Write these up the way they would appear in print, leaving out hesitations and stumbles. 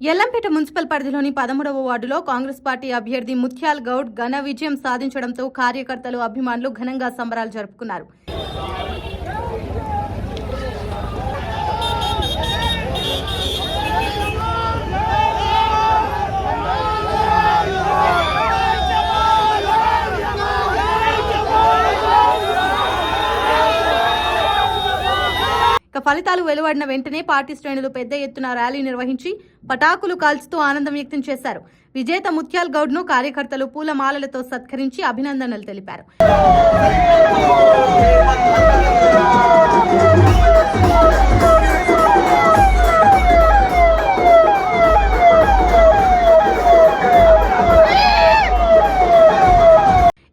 Yellampet municipal పరిధిలోని 13వ వార్డులో Congress party అభ్యర్థి ముత్యాల్ గౌడ్ ఘన విజయం సాధించడంతో కార్యకర్తలు అభిమానులు ఘనంగా సంబరాలు జరుపుకున్నారు. ఫలితాలు వెలువడిన వెంటనే పార్టీ శ్రేణులు పెద్ద ఎత్తున ర్యాలీ నిర్వహించి పటాకులు కాల్చుతూ ఆనందం వ్యక్తం చేశారు. విజేత ముత్యాల్ గౌడ్ ను కార్యకర్తలు పూలమాలలతో సత్కరించి అభినందనలు తెలిపారు.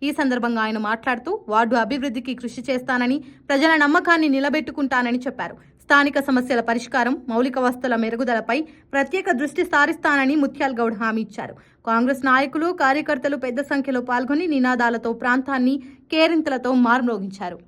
ఈ సందర్భంగా ఆయన మాట్లాడుతూ వార్డు అభివృద్ధికి కృషి చేస్తానని, ప్రజల నమ్మకాన్ని నిలబెట్టుకుంటానని చెప్పారు. స్థానిక సమస్యల పరిష్కారం, మౌలిక వసతుల మెరుగుదలపై ప్రత్యేక దృష్టి సారిస్తానని ముత్యాల్ గౌడ్ హామీ ఇచ్చారు. కాంగ్రెస్ నాయకులు, కార్యకర్తలు పెద్ద సంఖ్యలో పాల్గొని నినాదాలతో ప్రాంతాన్ని కేరింతలతో మార్మోగించారు.